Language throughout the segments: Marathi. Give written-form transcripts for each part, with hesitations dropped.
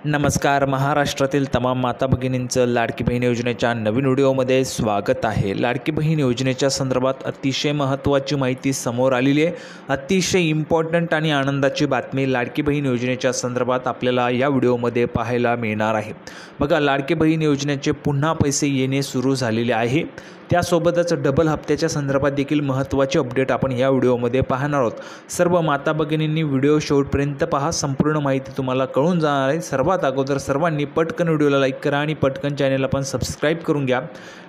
नमस्कार. महाराष्ट्रातील तमाम माता भगिनींचं लाडकी बहीण योजनेच्या नवीन व्हिडिओमध्ये स्वागत आहे. लाडकी बहीण योजनेच्या संदर्भात अतिशय महत्त्वाची माहिती समोर आलेली आहे. अतिशय इम्पॉर्टंट आणि आनंदाची बातमी लाडकी बहीण योजनेच्या संदर्भात आपल्याला या व्हिडिओमध्ये पाहायला मिळणार आहे. बघा, लाडकी बहीण योजनेचे पुन्हा पैसे येणे सुरू झालेले आहे. त्यासोबतच डबल हप्त्याच्या संदर्भात देखील महत्त्वाचे अपडेट आपण या व्हिडिओमध्ये पाहणार आहोत. सर्व माता भगिनींनी व्हिडिओ शेवटपर्यंत पहा, संपूर्ण माहिती तुम्हाला कळून जाणार आहे. सर्वात अगोदर सर्वांनी पटकन व्हिडिओला लाईक करा आणि पटकन चॅनलला पण सबस्क्राईब करून घ्या.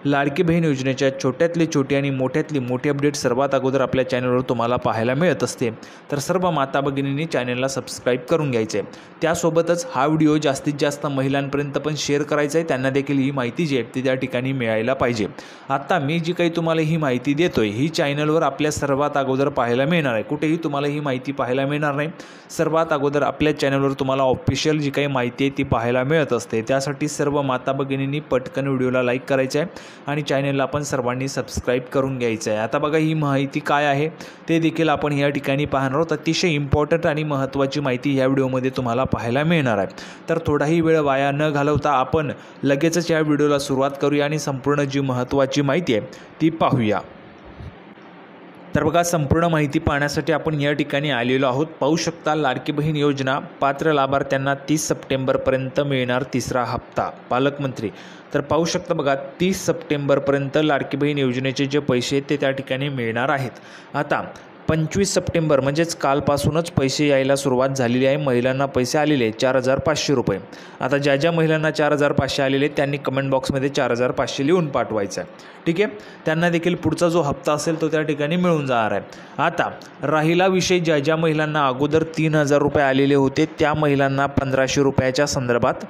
लाडकी बहीण योजनेच्या छोट्यातले छोटे आणि मोठ्यातली मोठे अपडेट सर्वात अगोदर आपल्या चॅनलवर तुम्हाला पाहायला मिळत असते. तर सर्व माता भगिनींनी चॅनलला सबस्क्राईब करून घ्यायचे. त्यासोबतच हा व्हिडिओ जास्तीत जास्त महिलांपर्यंत पण शेअर करायचा आहे. त्यांना देखील ही माहिती जी आहे ती त्या ठिकाणी मिळायला पाहिजे. आता मी जी काही तुम्हाला ही माहिती देतोय ही चॅनलवर आपल्या सर्वात अगोदर पाहायला मिळणार आहे. कुठेही तुम्हाला ही माहिती पाहायला मिळणार नाही. सर्वात अगोदर आपल्या चॅनलवर तुम्हाला ऑफिशियल जी काही माहिती आहे ती पाहायला मिळत असते. त्यासाठी सर्व माता भगिनींनी पटकन व्हिडिओला लाईक करायचं आहे आणि चॅनलला आपण सर्वांनी सबस्क्राईब करून घ्यायचं आहे. आता बघा, ही माहिती काय आहे ते देखील आपण या ठिकाणी पाहणार आहोत. अतिशय इम्पॉर्टंट आणि महत्त्वाची माहिती या व्हिडिओमध्ये तुम्हाला पाहायला मिळणार आहे. तर थोडाही वेळ वाया न घालवता आपण लगेचच या व्हिडिओला सुरुवात करूया आणि संपूर्ण जी महत्त्वाची माहिती आहे ती पाहूया. तर बघा, संपूर्ण माहिती पाहण्यासाठी आपण या ठिकाणी आलेलो आहोत. पाहू शकता, लाडकी बहीण योजना पात्र लाभार्थ्यांना 30 सप्टेंबरपर्यंत मिळणार तिसरा हप्ता. पालकमंत्री तर पाहू शकता बघा, 30 सप्टेंबरपर्यंत लाडकी बहीण योजनेचे जे पैसे ते त्या ठिकाणी मिळणार आहेत. आता 25 सप्टेंबर म्हणजेच कालपासूनच पैसे यायला सुरुवात झालेली आहे. महिलांना पैसे आलेले 4,500 रुपये. आता ज्या ज्या महिलांना 4,500 आलेले त्यांनी कमेंट बॉक्समध्ये 4,500 लिहून पाठवायचं आहे. ठीक आहे, त्यांना देखील पुढचा जो हप्ता असेल तो त्या ठिकाणी मिळून जाणार आहे. आता राहिला विषय, ज्या ज्या महिलांना अगोदर 3,000 रुपये आलेले होते त्या महिलांना 1,500 रुपयाच्या संदर्भात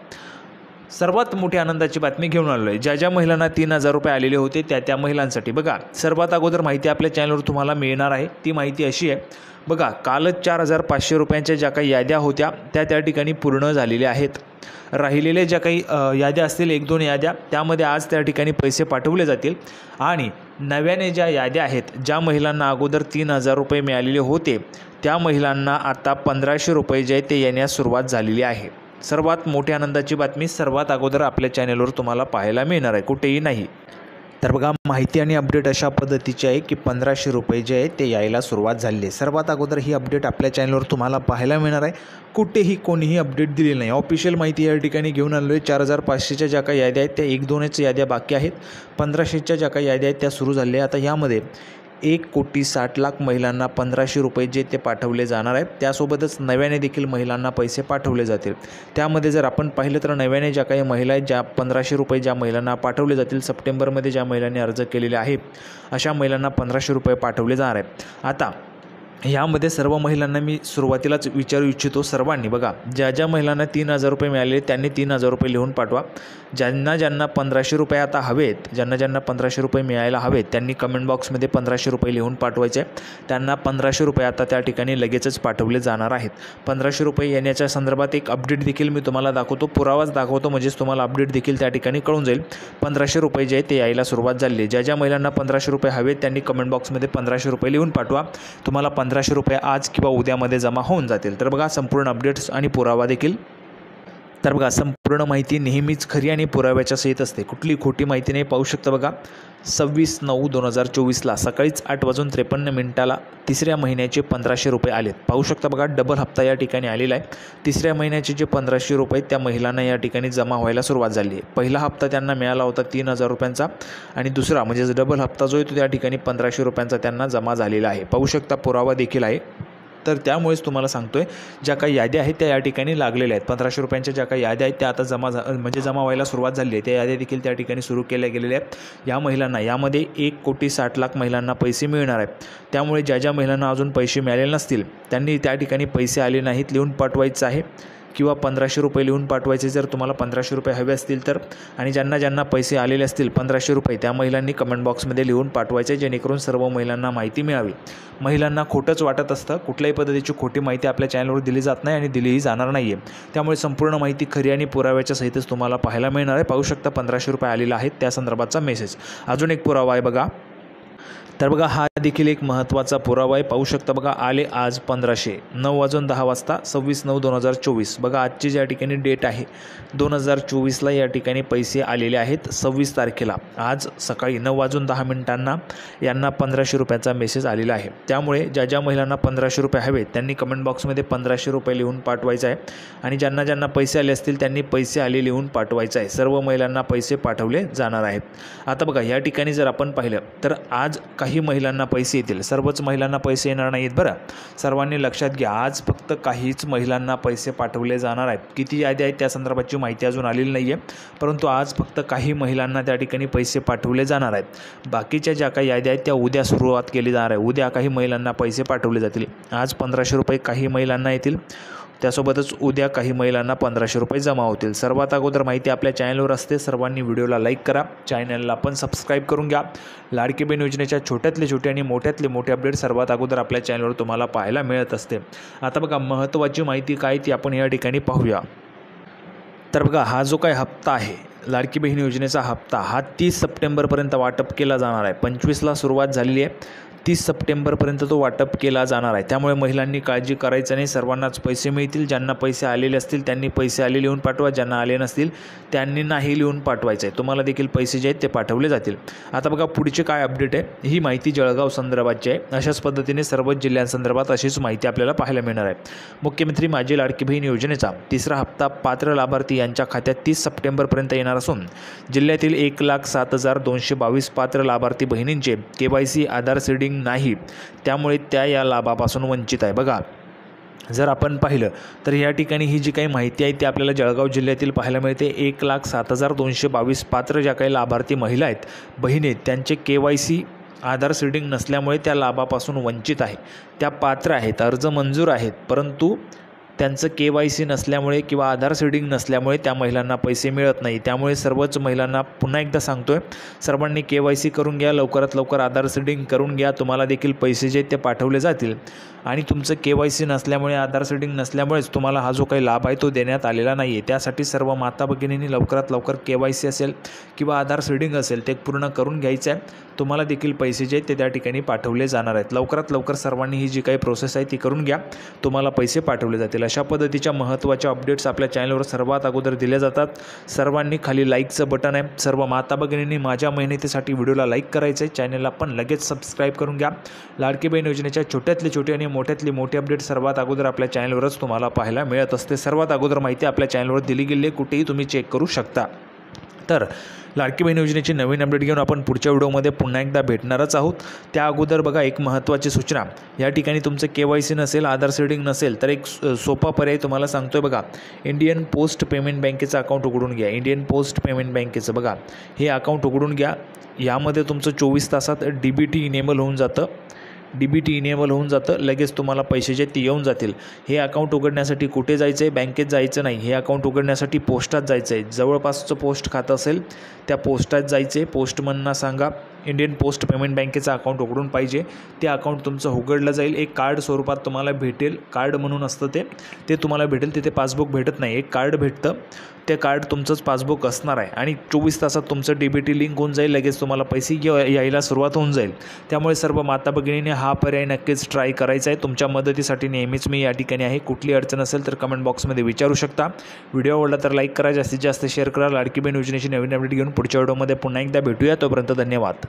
सर्वात मोठी आनंदाची बातमी घेऊन आलो आहे. ज्या ज्या महिलांना 3,000 रुपये आलेले होते त्या महिलांसाठी बघा, सर्वात अगोदर माहिती आपल्या चॅनलवर तुम्हाला मिळणार आहे. ती माहिती अशी आहे बघा, कालच 4,500 रुपयांच्या ज्या काही याद्या होत्या त्या ठिकाणी पूर्ण झालेल्या आहेत. राहिलेल्या ज्या काही याद्या असतील, 1-2 याद्या, त्यामध्ये आज त्या ठिकाणी पैसे पाठवले जातील. आणि नव्याने ज्या याद्या आहेत, ज्या महिलांना अगोदर 3,000 रुपये मिळालेले होते त्या महिलांना आता 1,500 रुपये जे ते येण्यास सुरुवात झालेली आहे. सर्वात मोठी आनंदाची बातमी सर्वात अगोदर आपल्या चॅनलवर तुम्हाला पाहायला मिळणार आहे, कुठेही नाही. तर बघा, माहिती आणि अपडेट अशा पद्धतीची आहे की 1,500 रुपये जे आहे ते यायला सुरुवात झाली आहे. सर्वात अगोदर ही अपडेट आपल्या चॅनलवर तुम्हाला पाहायला मिळणार आहे. कुठेही कोणीही अपडेट दिलेली नाही. ऑफिशियल माहिती या ठिकाणी घेऊन आलो आहे. 4,500च्या ज्या काही याद्या आहेत त्या 1-2च याद्या बाकी आहेत. 1,500च्या ज्या काही याद्या आहेत त्या सुरू झाल्या. आता यामध्ये 1,60,00,000 महिलांना 1,500 रुपये जे ते पाठवले जाणार आहेत. त्यासोबतच नव्याने देखील महिलांना पैसे पाठवले जातील. त्यामध्ये जर आपण पाहिलं तर नव्याने ज्या काही महिला आहेत, ज्या 1,500 रुपये ज्या महिलांना पाठवले जातील, सप्टेंबरमध्ये ज्या महिलांनी अर्ज केलेले आहे अशा महिलांना 1,500 रुपये पाठवले जाणार आहेत. आता ह्यामध्ये सर्व महिलांना मी सुरुवातीलाच विचारू इच्छितो, सर्वांनी बघा, ज्या ज्या महिलांना 3,000 रुपये मिळाले त्यांनी 3,000 रुपये लिहून पाठवा. ज्यांना 1,500 रुपये आता हवेत, ज्यांना 1,500 रुपये मिळायला हवेत त्यांनी कमेंट बॉक्समध्ये 1,500 रुपये लिहून पाठवायचे. त्यांना 1,500 रुपये आता त्या ठिकाणी लगेचच पाठवले जाणार आहेत. 1,500 रुपये येण्याच्या संदर्भात एक अपडेट देखील मी तुम्हाला दाखवतो, पुरावाच दाखवतो, म्हणजेच तुम्हाला अपडेट देखील त्या ठिकाणी कळून जाईल. 1,500 रुपये जे ते यायला सुरुवात झाली आहे. ज्या ज्या महिलांना 1,500 रुपये हवेत त्यांनी कमेंट बॉक्समध्ये 1,500 रुपये लिहून पाठवा. तुम्हाला 1,500 रुपये आज किंवा उद्यामध्ये जमा होऊन जातील. तर बघा, संपूर्ण अपडेट्स आणि पुरावा देखील. तर बघा, संपूर्ण माहिती नेहमीच खरी आणि पुराव्याच्या सहित असते, कुठली खोटी माहिती नाही. पाहू शकता बघा, 26/9/2024 सकाळीच 8:53 तिसऱ्या महिन्याचे 1,500 रुपये आलेत. पाहू शकता बघा, डबल हप्ता या ठिकाणी आलेला आहे. तिसऱ्या महिन्याचे जे 1,500 रुपये त्या महिलांना या ठिकाणी जमा व्हायला सुरुवात झाली आहे. पहिला हप्ता त्यांना मिळाला होता 3,000 रुपयांचा आणि दुसरा म्हणजेच डबल हप्ता जो आहे तो त्या ठिकाणी 1,500 रुपयांचा त्यांना जमा झालेला आहे. पाहू शकता, पुरावा देखील आहे. तर त्यामुळेच तुम्हाला सांगतोय, ज्या काही याद्या आहेत त्या या ठिकाणी लागलेल्या आहेत. 1,500 रुपयांच्या ज्या काही याद्या आहेत त्या आता जमा व्हायला सुरुवात झाली आहे. त्या याद्या देखील त्या ठिकाणी सुरू केल्या गेलेल्या आहेत. या महिलांना यामध्ये 1,60,00,000 महिलांना पैसे मिळणार आहेत. त्यामुळे ज्या ज्या महिलांना अजून पैसे मिळालेले नसतील त्यांनी त्या ठिकाणी पैसे आले नाहीत लिहून पाठवायचं आहे किंवा 1,500 रुपये लिहून पाठवायचे जर तुम्हाला 1,500 रुपये हवे असतील तर. आणि ज्यांना पैसे आलेले असतील 1,500 रुपये त्या महिलांनी कमेंट बॉक्समध्ये लिहून पाठवायचे, जेणेकरून सर्व महिलांना माहिती मिळावी. महिलांना खोटंच वाटत असतं, कुठल्याही पद्धतीची खोटी माहिती आपल्या चॅनलवर दिली जात नाही आणि दिलीही जाणार नाही आहे. त्यामुळे संपूर्ण माहिती खरी आणि पुराव्याच्या सहितच तुम्हाला पाहायला मिळणार आहे. पाहू शकता 1,500 रुपये आलेले आहेत त्या संदर्भातचा मेसेज. अजून एक पुरावा आहे बघा, तर बघा हा देखील एक महत्त्वाचा पुरावा आहे. पाहू शकता बघा आले आज 1500 9:10 6/9/2024. बघा आजची ज्या ठिकाणी डेट आहे 2024ला या ठिकाणी पैसे आलेले आहेत 26 तारखेला. आज सकाळी 9:10 यांना 1500 रुपयाचा मेसेज आलेला आहे. त्यामुळे ज्या ज्या महिलांना 1500 रुपये हवेत त्यांनी कमेंट बॉक्समध्ये 1500 रुपये लिहून पाठवायचं आहे आणि ज्यांना ज्यांना पैसे आले असतील त्यांनी पैसे आले लिहून पाठवायचं आहे. सर्व महिलांना पैसे पाठवले जाणार आहेत. आता बघा या ठिकाणी जर आपण पाहिलं तर आज काही महिलांना पैसे येतील, सर्वच महिलांना पैसे येणार नाहीत बरं. सर्वांनी लक्षात घ्या, आज फक्त काहीच महिलांना पैसे पाठवले जाणार आहेत. किती यादी आहेत त्या संदर्भाची माहिती अजून आलेली नाही आहे, परंतु आज फक्त काही महिलांना त्या ठिकाणी पैसे पाठवले जाणार आहेत. बाकीच्या ज्या काही याद्या आहेत त्या उद्या सुरुवात केली जाणार आहे. उद्या काही महिलांना पैसे पाठवले जातील. आज 1500 रुपये काही महिलांना येतील, त्यासोबतच उद्या काही महिलांना 1500 रुपये जमा होतील. सर्वात अगोदर माहिती आपल्या चॅनलवर असते. सर्वांनी व्हिडिओला लाईक करा, चॅनलला पण सबस्क्राईब करून घ्या. लाडकी बहीण योजनेच्या छोट्यातले छोटे आणि मोठ्यातले मोठे अपडेट सर्वात अगोदर आपल्या चॅनलवर तुम्हाला पाहायला मिळत असते. आता बघा महत्त्वाची माहिती काय ती आपण या ठिकाणी पाहूया. तर बघा हा जो काही हप्ता आहे लाडकी बहीण योजनेचा हप्ता हा 30 सप्टेंबरपर्यंत वाटप केला जाणार आहे. 25ला सुरुवात झालेली आहे, 30 सप्टेंबरपर्यंत तो वाटप केला जाणार आहे. त्यामुळे महिलांनी काळजी करायचं नाही, सर्वांनाच पैसे मिळतील. ज्यांना पैसे आलेले असतील त्यांनी पैसे आले लिहून पाठवा, ज्यांना आले नसतील त्यांनी नाही लिहून पाठवायचं आहे. तुम्हाला देखील पैसे जे आहेत ते पाठवले जातील. आता बघा पुढचे काय अपडेट आहे, ही माहिती जळगाव संदर्भाची आहे. अशाच पद्धतीने सर्वच जिल्ह्यांसंदर्भात अशीच माहिती आपल्याला पाहायला मिळणार आहे. मुख्यमंत्री माझी लाडकी बहीण योजनेचा तिसरा हप्ता पात्र लाभार्थी यांच्या खात्यात 30 सप्टेंबरपर्यंत येणार असून जिल्ह्यातील 1,07,222 पात्र लाभार्थी बहिणींचे KYC आधार सीडिंग नाही, त्यामुळे त्या या लाभापासून वंचित आहे. बघा जर आपण पाहिलं तर या ठिकाणी ही जी काही माहिती आहे ती आपल्याला जळगाव जिल्ह्यातील पाहायला मिळते. 1,07,222 पात्र ज्या काही लाभार्थी महिला आहेत बहिणी आहेत त्यांचे KYC आधार सीडिंग नसल्यामुळे त्या लाभापासून वंचित आहे. त्या पात्र आहेत, अर्ज मंजूर आहेत, परंतु त्यांचं KYC नसल्यामुळे किंवा आधार सीडिंग नसल्यामुळे त्या महिलांना पैसे मिळत नाही. त्यामुळे सर्वच महिलांना पुन्हा एकदा सांगतोय, सर्वांनी KYC करून घ्या, लवकरात लवकर आधार सीडिंग करून घ्या. तुम्हाला देखील पैसे जे ते पाठवले जातील आणि तुमचं KYC नसल्यामुळे आधार सीडिंग नसल्यामुळेच तुम्हाला हा जो काही लाभ आहे तो देण्यात आलेला नाही आहे. त्यासाठी सर्व माता भगिनींनी लवकरात लवकर KYC असेल किंवा आधार सीडिंग असेल ते पूर्ण करून घ्यायचं आहे. तुम्हाला देखील पैसे जे ते त्या ठिकाणी पाठवले जाणार आहेत. लवकरात लवकर सर्वांनी ही जी काही प्रोसेस आहे ती करून घ्या, तुम्हाला पैसे पाठवले जातील. अशा पद्धतीच्या महत्त्वाच्या अपडेट्स आपल्या चॅनलवर सर्वात अगोदर दिले जातात. सर्वांनी खाली लाईकचं बटन आहे, सर्व माता भगिनींनी माझ्या मेहनतीसाठी व्हिडिओला लाईक करायचं आहे, चॅनलला पण लगेच सबस्क्राईब करून घ्या. लाडकी बहीण योजनेच्या छोट्यातले छोटे आणि मोठ्यातले मोठे अपडेट सर्वात अगोदर आपल्या चॅनलवरच तुम्हाला पाहायला मिळत असते. सर्वात अगोदर माहिती आपल्या चॅनलवर दिली गेली, कुठेही तुम्ही चेक करू शकता. तर लाडकी बहीण योजनेची नवीन अपडेट घेऊन आपण पुढच्या व्हिडिओमध्ये पुन्हा एकदा भेटणारच आहोत. त्या अगोदर बघा एक महत्त्वाची सूचना, या ठिकाणी तुमचं KYC नसेल, आधार सीडिंग नसेल तर एक सोपा पर्याय तुम्हाला सांगतोय. बघा इंडियन पोस्ट पेमेंट बँकेचं अकाउंट उघडून घ्या. इंडियन पोस्ट पेमेंट बँकेचं बघा हे अकाउंट उघडून घ्या. यामध्ये तुमचं 24 तासात DBT इनेबल होऊन जातं. DBT इनेबल होऊन जातं, लगेच तुम्हाला पैसे जे ते येऊन जातील. हे अकाउंट उघडण्यासाठी कुठे जायचं आहे, बँकेत जायचं नाही. हे अकाउंट उघडण्यासाठी पोस्टात जायचं आहे. जवळपासचं पोस्ट खातं असेल त्या पोस्टात जायचे, पोस्टमनना सांगा इंडियन पोस्ट पेमेंट बँकेचं अकाउंट उघडून पाहिजे. ते अकाउंट तुमचं उघडलं जाईल. एक कार्ड स्वरूपात तुम्हाला भेटेल, कार्ड म्हणून असतं ते तुम्हाला भेटेल. तिथे पासबुक भेटत नाही, एक कार्ड भेटतं. ते कार्ड तुमचंच पासबुक असणार आहे आणि 24 तासात तुमचं DBT लिंक होऊन जाईल. लगेच तुम्हाला पैसे यायला सुरुवात होऊन जाईल. त्यामुळे सर्व माता भगिनींनी हा पर्याय नक्कीच ट्राय करायचा आहे. तुमच्या मदतीसाठी नेहमीच मी या ठिकाणी आहे. कुठली अडचण असेल तर कमेंट बॉक्समध्ये विचारू शकता. व्हिडिओ आवडला तर लाईक करा, जास्तीत जास्त शेअर करा. लाडकी बहीण योजनेची नवीन अपडेट घेऊन पुढच्या व्हिडिओमध्ये पुन्हा एकदा भेटूया. तोपर्यंत धन्यवाद.